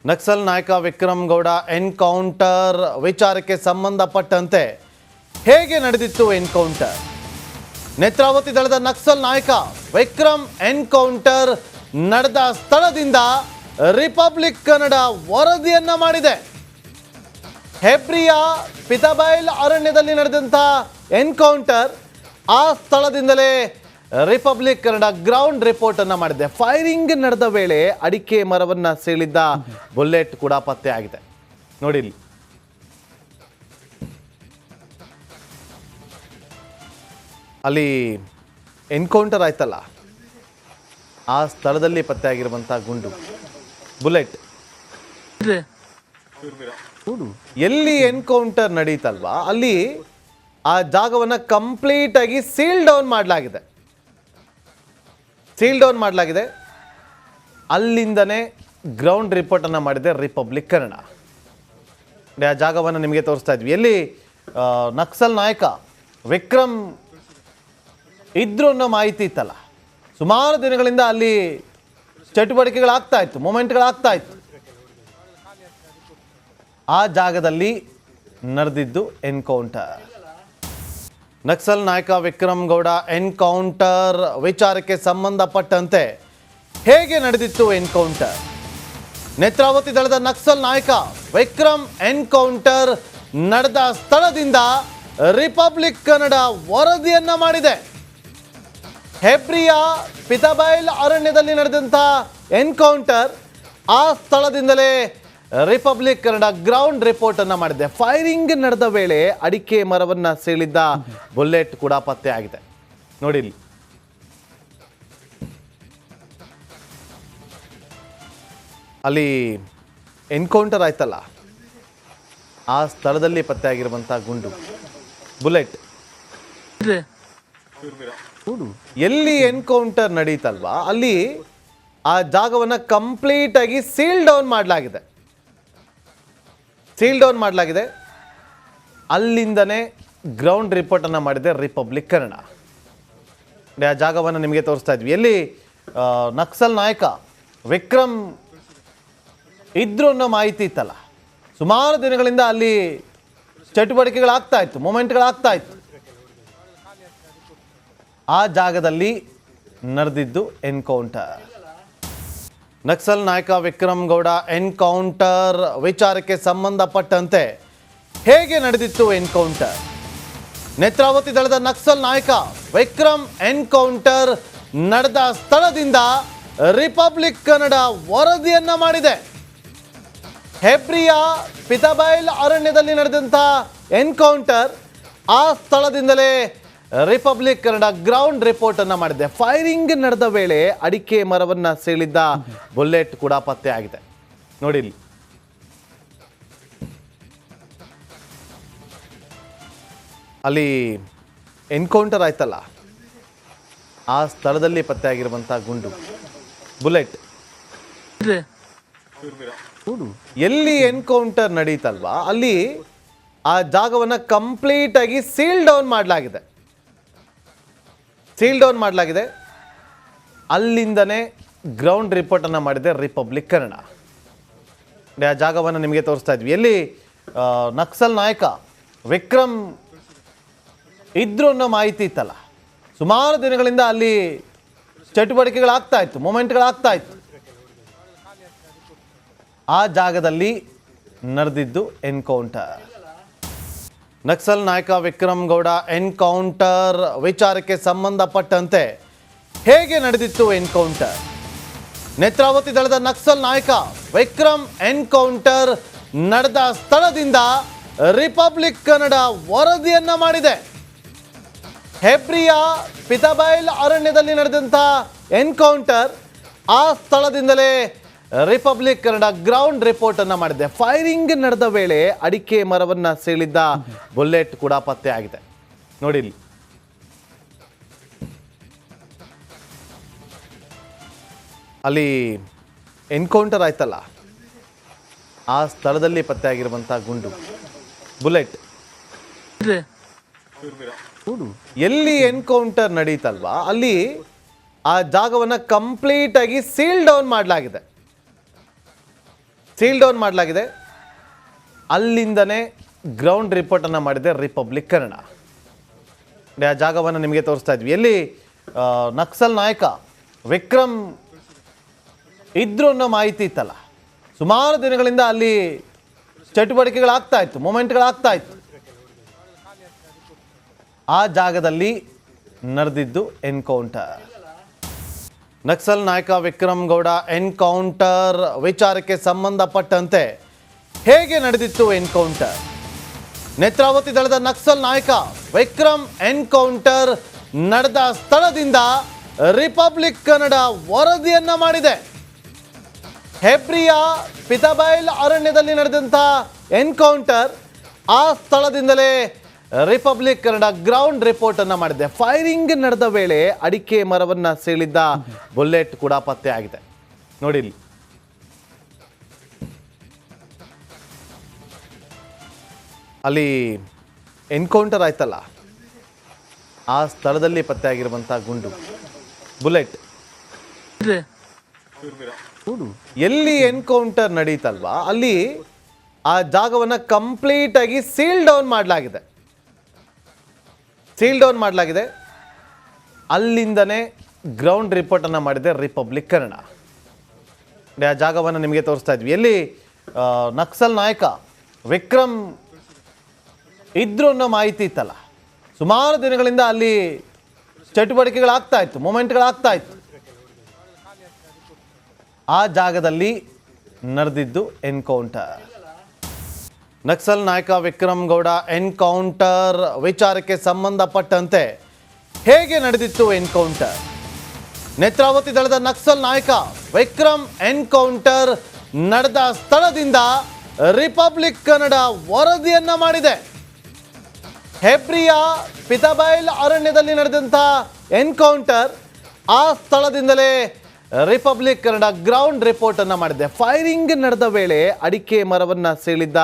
ನಕ್ಸಲ್ ನಾಯಕ ವಿಕ್ರಮ್ ಗೌಡ ಎನ್ಕೌಂಟರ್ ವಿಚಾರಕ್ಕೆ ಸಂಬಂಧಪಟ್ಟಂತೆ ಹೇಗೆ ನಡೆದಿತ್ತು ಎನ್ಕೌಂಟರ್? ನೇತ್ರಾವತಿ ದಳದ ನಕ್ಸಲ್ ನಾಯಕ ವಿಕ್ರಮ್ ಎನ್ಕೌಂಟರ್ ನಡೆದ ಸ್ಥಳದಿಂದ ರಿಪಬ್ಲಿಕ್ ಕನ್ನಡ ವರದಿಯನ್ನ ಮಾಡಿದೆ. ಹೆಬ್ರಿಯ ಪಿತಬೈಲ್ ಅರಣ್ಯದಲ್ಲಿ ನಡೆದಂಥ ಎನ್ಕೌಂಟರ್, ಆ ಸ್ಥಳದಿಂದಲೇ ರಿಪಬ್ಲಿಕ್ ಕನ್ನಡ ಗ್ರೌಂಡ್ ರಿಪೋರ್ಟ್ ಅನ್ನ ಮಾಡಿದೆ. ಫೈರಿಂಗ್ ನಡೆದ ವೇಳೆ ಅಡಿಕೆ ಮರವನ್ನ ಸೀಳಿದ್ದ ಬುಲೆಟ್ ಕೂಡ ಪತ್ತೆ ಆಗಿದೆ. ನೋಡಿ ಇಲ್ಲಿ ಅಲ್ಲಿ ಎನ್ಕೌಂಟರ್ ಆಯ್ತಲ್ಲ, ಆ ಸ್ಥಳದಲ್ಲಿ ಪತ್ತೆ ಆಗಿರುವಂತ ಗುಂಡು ಬುಲೆಟ್. ಎಲ್ಲಿ ಎನ್ಕೌಂಟರ್ ನಡೀತಲ್ವಾ ಅಲ್ಲಿ ಆ ಜಾಗವನ್ನ ಕಂಪ್ಲೀಟ್ ಆಗಿ ಸೀಲ್ ಡೌನ್ ಮಾಡಲಾಗಿದೆ. ಅಲ್ಲಿಂದನೇ ಗ್ರೌಂಡ್ ರಿಪೋರ್ಟ್ ಅನ್ನ ಮಾಡಿದೆ ರಿಪಬ್ಲಿಕ್ ಕನ್ನಡ. ಆ ಜಾಗವನ್ನು ನಿಮಗೆ ತೋರಿಸ್ತಾ ಇದ್ವಿ. ಎಲ್ಲಿ ನಕ್ಸಲ್ ನಾಯಕ ವಿಕ್ರಮ್ ಇದ್ರು ಅನ್ನೋ ಮಾಹಿತಿ ಇತ್ತಲ್ಲ, ಸುಮಾರು ದಿನಗಳಿಂದ ಅಲ್ಲಿ ಚಟುವಟಿಕೆಗಳಾಗ್ತಾ ಇತ್ತು, ಮೂಮೆಂಟ್ಗಳಾಗ್ತಾ ಇತ್ತು. ಆ ಜಾಗದಲ್ಲಿ ನಡೆದಿದ್ದು ಎನ್ಕೌಂಟರ್. ನಕ್ಸಲ್ ನಾಯಕ ವಿಕ್ರಮ್ ಗೌಡ ಎನ್ಕೌಂಟರ್ ವಿಚಾರಕ್ಕೆ ಸಂಬಂಧಪಟ್ಟಂತೆ ಹೇಗೆ ನಡೆದಿತ್ತು ಎನ್ಕೌಂಟರ್? ನೇತ್ರಾವತಿ ದಳದ ನಕ್ಸಲ್ ನಾಯಕ ವಿಕ್ರಮ್ ಎನ್ಕೌಂಟರ್ ನಡೆದ ಸ್ಥಳದಿಂದ ರಿಪಬ್ಲಿಕ್ ಕನ್ನಡ ವರದಿಯನ್ನ ಮಾಡಿದೆ. ಹೆಬ್ರಿಯ ಪಿತಬೈಲ್ ಅರಣ್ಯದಲ್ಲಿ ನಡೆದಂಥ ಎನ್ಕೌಂಟರ್, ಆ ಸ್ಥಳದಿಂದಲೇ ರಿಪಬ್ಲಿಕ್ ಕನ್ನಡ ಗ್ರೌಂಡ್ ರಿಪೋರ್ಟ್ ಅನ್ನ ಮಾಡಿದೆ. ಫೈರಿಂಗ್ ನಡೆದ ವೇಳೆ ಅಡಿಕೆ ಮರವನ್ನ ಸೀಳಿದ್ದ ಬುಲೆಟ್ ಕೂಡ ಪತ್ತೆ ಆಗಿದೆ. ನೋಡಿ ಇಲ್ಲಿ ಅಲ್ಲಿ ಎನ್ಕೌಂಟರ್ ಆಯ್ತಲ್ಲ, ಆ ಸ್ಥಳದಲ್ಲಿ ಪತ್ತೆ ಆಗಿರುವಂತ ಗುಂಡು ಬುಲೆಟ್. ಎಲ್ಲಿ ಎನ್ಕೌಂಟರ್ ನಡೀತಲ್ವಾ ಅಲ್ಲಿ ಆ ಜಾಗವನ್ನ ಕಂಪ್ಲೀಟ್ ಆಗಿ ಸೀಲ್ ಡೌನ್ ಮಾಡಲಾಗಿದೆ. ಅಲ್ಲಿಂದನೇ ಗ್ರೌಂಡ್ ರಿಪೋರ್ಟ್ ಅನ್ನ ಮಾಡಿದೆ ರಿಪಬ್ಲಿಕ್ ಕನ್ನಡ. ಆ ಜಾಗವನ್ನು ನಿಮಗೆ ತೋರಿಸ್ತಾ ಇದ್ವಿ. ಎಲ್ಲಿ ನಕ್ಸಲ್ ನಾಯಕ ವಿಕ್ರಮ್ ಇದ್ರು ಅನ್ನೋ ಮಾಹಿತಿ ಇತ್ತಲ್ಲ, ಸುಮಾರು ದಿನಗಳಿಂದ ಅಲ್ಲಿ ಚಟುವಟಿಕೆಗಳಾಗ್ತಾ ಇತ್ತು, ಮೂಮೆಂಟ್ಗಳಾಗ್ತಾ ಇತ್ತು. ಆ ಜಾಗದಲ್ಲಿ ನಡೆದಿದ್ದು ಎನ್ಕೌಂಟರ್. ನಕ್ಸಲ್ ನಾಯಕ ವಿಕ್ರಮ್ ಗೌಡ ಎನ್ಕೌಂಟರ್ ವಿಚಾರಕ್ಕೆ ಸಂಬಂಧಪಟ್ಟಂತೆ ಹೇಗೆ ನಡೆದಿತ್ತು ಎನ್ಕೌಂಟರ್? ನೇತ್ರಾವತಿ ದಳದ ನಕ್ಸಲ್ ನಾಯಕ ವಿಕ್ರಮ್ ಎನ್ಕೌಂಟರ್ ನಡೆದ ಸ್ಥಳದಿಂದ ರಿಪಬ್ಲಿಕ್ ಕನ್ನಡ ವರದಿಯನ್ನ ಮಾಡಿದೆ. ಹೆಬ್ರಿಯ ಪಿತಬೈಲ್ ಅರಣ್ಯದಲ್ಲಿ ನಡೆದಂಥ ಎನ್ಕೌಂಟರ್, ಆ ಸ್ಥಳದಿಂದಲೇ ರಿಪಬ್ಲಿಕ್ ಕನ್ನಡ ಗ್ರೌಂಡ್ ರಿಪೋರ್ಟ್ ಅನ್ನ ಮಾಡಿದೆ. ಫೈರಿಂಗ್ ನಡೆದ ವೇಳೆ ಅಡಿಕೆ ಮರವನ್ನ ಸೀಳಿದ್ದ ಬುಲೆಟ್ ಕೂಡ ಪತ್ತೆ ಆಗಿದೆ. ನೋಡಿ ಇಲ್ಲಿ ಅಲ್ಲಿ ಎನ್ಕೌಂಟರ್ ಆಯ್ತಲ್ಲ, ಆ ಸ್ಥಳದಲ್ಲಿ ಪತ್ತೆ ಆಗಿರುವಂತ ಗುಂಡು ಬುಲೆಟ್. ಎಲ್ಲಿ ಎನ್ಕೌಂಟರ್ ನಡೀತಲ್ವಾ ಅಲ್ಲಿ ಆ ಜಾಗವನ್ನ ಕಂಪ್ಲೀಟ್ ಆಗಿ ಸೀಲ್ ಡೌನ್ ಮಾಡಲಾಗಿದೆ. ಅಲ್ಲಿಂದನೇ ಗ್ರೌಂಡ್ ರಿಪೋರ್ಟ್ ಅನ್ನ ಮಾಡಿದೆ ರಿಪಬ್ಲಿಕ್ ಕನ್ನಡ. ಆ ಜಾಗವನ್ನು ನಿಮಗೆ ತೋರಿಸ್ತಾ ಇದ್ವಿ. ಎಲ್ಲಿ ನಕ್ಸಲ್ ನಾಯಕ ವಿಕ್ರಮ್ ಇದ್ರು ಅನ್ನೋ ಮಾಹಿತಿ ಇತ್ತಲ್ಲ, ಸುಮಾರು ದಿನಗಳಿಂದ ಅಲ್ಲಿ ಚಟುವಟಿಕೆಗಳಾಗ್ತಾ ಇತ್ತು, ಮೂಮೆಂಟ್ಗಳಾಗ್ತಾ ಇತ್ತು. ಆ ಜಾಗದಲ್ಲಿ ನಡೆದಿದ್ದು ಎನ್ಕೌಂಟರ್. ನಕ್ಸಲ್ ನಾಯಕ ವಿಕ್ರಮ್ ಗೌಡ ಎನ್ಕೌಂಟರ್ ವಿಚಾರಕ್ಕೆ ಸಂಬಂಧಪಟ್ಟಂತೆ ಹೇಗೆ ನಡೆದಿತ್ತು ಎನ್ಕೌಂಟರ್? ನೇತ್ರಾವತಿ ದಳದ ನಕ್ಸಲ್ ನಾಯಕ ವಿಕ್ರಮ್ ಎನ್ಕೌಂಟರ್ ನಡೆದ ಸ್ಥಳದಿಂದ ರಿಪಬ್ಲಿಕ್ ಕನ್ನಡ ವರದಿಯನ್ನ ಮಾಡಿದೆ. ಹೆಬ್ರಿಯ ಪಿತಬೈಲ್ ಅರಣ್ಯದಲ್ಲಿ ನಡೆದಂಥ ಎನ್ಕೌಂಟರ್, ಆ ಸ್ಥಳದಿಂದಲೇ ರಿಪಬ್ಲಿಕ್ ಕನ್ನಡ ಗ್ರೌಂಡ್ ರಿಪೋರ್ಟ್ ಅನ್ನ ಮಾಡಿದೆ. ಫೈರಿಂಗ್ ನಡೆದ ವೇಳೆ ಅಡಿಕೆ ಮರವನ್ನ ಸೀಳಿದ್ದ ಬುಲೆಟ್ ಕೂಡ ಪತ್ತೆ ಆಗಿದೆ. ನೋಡಿ ಇಲ್ಲಿ ಅಲ್ಲಿ ಎನ್ಕೌಂಟರ್ ಆಯ್ತಲ್ಲ, ಆ ಸ್ಥಳದಲ್ಲಿ ಪತ್ತೆ ಆಗಿರುವಂತ ಗುಂಡು ಬುಲೆಟ್. ಎಲ್ಲಿ ಎನ್ಕೌಂಟರ್ ನಡೀತಲ್ವಾ ಅಲ್ಲಿ ಆ ಜಾಗವನ್ನ ಕಂಪ್ಲೀಟ್ ಆಗಿ ಸೀಲ್ ಡೌನ್ ಸೀಲ್ ಡೌನ್ ಮಾಡಲಾಗಿದೆ. ಅಲ್ಲಿಂದನೇ ಗ್ರೌಂಡ್ ರಿಪೋರ್ಟನ್ನು ಮಾಡಿದೆ ರಿಪಬ್ಲಿಕ್ ಕನ್ನಡ. ಆ ಜಾಗವನ್ನು ನಿಮಗೆ ತೋರಿಸ್ತಾ ಇದ್ವಿ. ಎಲ್ಲಿ ನಕ್ಸಲ್ ನಾಯಕ ವಿಕ್ರಮ್ ಇದ್ರು ಅನ್ನೋ ಮಾಹಿತಿ ಇತ್ತಲ್ಲ. ಸುಮಾರು ದಿನಗಳಿಂದ ಅಲ್ಲಿ ಚಟುವಟಿಕೆಗಳಾಗ್ತಾ ಇತ್ತು, ಮೂಮೆಂಟ್ಗಳಾಗ್ತಾ ಇತ್ತು. ಆ ಜಾಗದಲ್ಲಿ ನಡೆದಿದ್ದು ಎನ್ಕೌಂಟರ್. ನಕ್ಸಲ್ ನಾಯಕ ವಿಕ್ರಮ್ ಗೌಡ ಎನ್ಕೌಂಟರ್ ವಿಚಾರಕ್ಕೆ ಸಂಬಂಧಪಟ್ಟಂತೆ ಹೇಗೆ ನಡೆದಿತ್ತು ಎನ್ಕೌಂಟರ್? ನೇತ್ರಾವತಿ ದಳದ ನಕ್ಸಲ್ ನಾಯಕ ವಿಕ್ರಮ್ ಎನ್ಕೌಂಟರ್ ನಡೆದ ಸ್ಥಳದಿಂದ ರಿಪಬ್ಲಿಕ್ ಕನ್ನಡ ವರದಿಯನ್ನ ಮಾಡಿದೆ. ಹೆಬ್ರಿಯ ಪಿತಬೈಲ್ ಅರಣ್ಯದಲ್ಲಿ ನಡೆದಂಥ ಎನ್ಕೌಂಟರ್, ಆ ಸ್ಥಳದಿಂದಲೇ ರಿಪಬ್ಲಿಕ್ ಕನ್ನಡ ಗ್ರೌಂಡ್ ರಿಪೋರ್ಟ್ ಅನ್ನ ಮಾಡಿದೆ. ಫೈರಿಂಗ್ ನಡೆದ ವೇಳೆ ಅಡಿಕೆ ಮರವನ್ನ ಸೀಳಿದ್ದ ಬುಲೆಟ್ ಕೂಡ ಪತ್ತೆ ಆಗಿದೆ. ನೋಡಿ ಇಲ್ಲಿ ಅಲ್ಲಿ ಎನ್ಕೌಂಟರ್ ಆಯ್ತಲ್ಲ, ಆ ಸ್ಥಳದಲ್ಲಿ ಪತ್ತೆ ಆಗಿರುವಂತ ಗುಂಡು, ಬುಲೆಟ್. ಎಲ್ಲಿ ಎನ್ಕೌಂಟರ್ ನಡೀತಲ್ವಾ ಅಲ್ಲಿ ಆ ಜಾಗವನ್ನು ಕಂಪ್ಲೀಟ್ ಆಗಿ ಸೀಲ್ ಡೌನ್ ಮಾಡಲಾಗಿದೆ. ಅಲ್ಲಿಂದನೇ ಗ್ರೌಂಡ್ ರಿಪೋರ್ಟ್ ಅನ್ನ ಮಾಡಿದೆ ರಿಪಬ್ಲಿಕ್ ಕನ್ನಡ. ಆ ಜಾಗವನ್ನು ನಿಮಗೆ ತೋರಿಸ್ತಾ ಇದ್ವಿ. ಎಲ್ಲಿ ನಕ್ಸಲ್ ನಾಯಕ ವಿಕ್ರಮ್ ಇದ್ರು ಅನ್ನೋ ಮಾಹಿತಿ ಇತ್ತಲ್ಲ. ಸುಮಾರು ದಿನಗಳಿಂದ ಅಲ್ಲಿ ಚಟುವಟಿಕೆಗಳಾಗ್ತಾ ಇತ್ತು, ಮೂಮೆಂಟ್ಗಳಾಗ್ತಾ ಇತ್ತು. ಆ ಜಾಗದಲ್ಲಿ ನಡೆದಿದ್ದು ಎನ್ಕೌಂಟರ್. ನಕ್ಸಲ್ ನಾಯಕ ವಿಕ್ರಮ್ ಗೌಡ ಎನ್ಕೌಂಟರ್ ವಿಚಾರಕ್ಕೆ ಸಂಬಂಧಪಟ್ಟಂತೆ ಹೇಗೆ ನಡೆದಿತ್ತು ಎನ್ಕೌಂಟರ್? ನೇತ್ರಾವತಿ ದಳದ ನಕ್ಸಲ್ ನಾಯಕ ವಿಕ್ರಮ್ ಎನ್ಕೌಂಟರ್ ನಡೆದ ಸ್ಥಳದಿಂದ ರಿಪಬ್ಲಿಕ್ ಕನ್ನಡ ವರದಿಯನ್ನ ಮಾಡಿದೆ. ಹೆಬ್ರಿಯ ಪಿತಬೈಲ್ ಅರಣ್ಯದಲ್ಲಿ ನಡೆದಂಥ ಎನ್ಕೌಂಟರ್, ಆ ಸ್ಥಳದಿಂದಲೇ ರಿಪಬ್ಲಿಕ್ ಕನ್ನಡ ಗ್ರೌಂಡ್ ರಿಪೋರ್ಟ್ ಅನ್ನ ಮಾಡಿದೆ. ಫೈರಿಂಗ್ ನಡೆದ ವೇಳೆ ಅಡಿಕೆ ಮರವನ್ನ ಸೀಳಿದ್ದ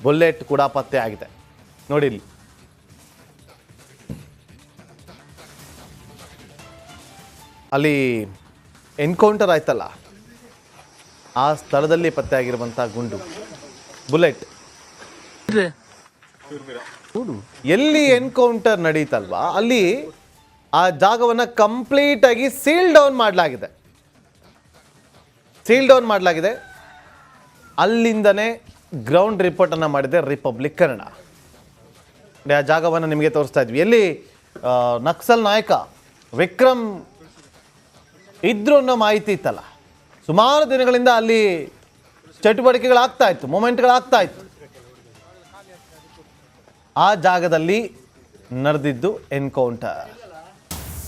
ಬುಲೆಟ್ ಕೂಡ ಪತ್ತೆ ಆಗಿದೆ. ನೋಡಿ ಇಲ್ಲಿ ಅಲ್ಲಿ ಎನ್ಕೌಂಟರ್ ಆಯ್ತಲ್ಲ, ಆ ಸ್ಥಳದಲ್ಲಿ ಪತ್ತೆ ಆಗಿರುವಂತ ಗುಂಡು, ಬುಲೆಟ್. ಎಲ್ಲಿ ಎನ್ಕೌಂಟರ್ ನಡೀತಲ್ವಾ ಅಲ್ಲಿ ಆ ಜಾಗವನ್ನು ಕಂಪ್ಲೀಟ್ ಆಗಿ ಸೀಲ್ ಡೌನ್ ಮಾಡಲಾಗಿದೆ. ಅಲ್ಲಿಂದನೇ ಗ್ರೌಂಡ್ ರಿಪೋರ್ಟ್ ಅನ್ನ ಮಾಡಿದೆ ರಿಪಬ್ಲಿಕ್ ಕನ್ನಡ. ಆ ಜಾಗವನ್ನು ನಿಮಗೆ ತೋರಿಸ್ತಾ ಇದ್ವಿ. ಎಲ್ಲಿ ನಕ್ಸಲ್ ನಾಯಕ ವಿಕ್ರಮ್ ಇದ್ರು ಅನ್ನೋ ಮಾಹಿತಿ ಇತ್ತಲ್ಲ. ಸುಮಾರು ದಿನಗಳಿಂದ ಅಲ್ಲಿ ಚಟುವಟಿಕೆಗಳಾಗ್ತಾ ಇತ್ತು, ಮೂಮೆಂಟ್ಗಳಾಗ್ತಾ ಇತ್ತು. ಆ ಜಾಗದಲ್ಲಿ ನಡೆದಿದ್ದು ಎನ್ಕೌಂಟರ್.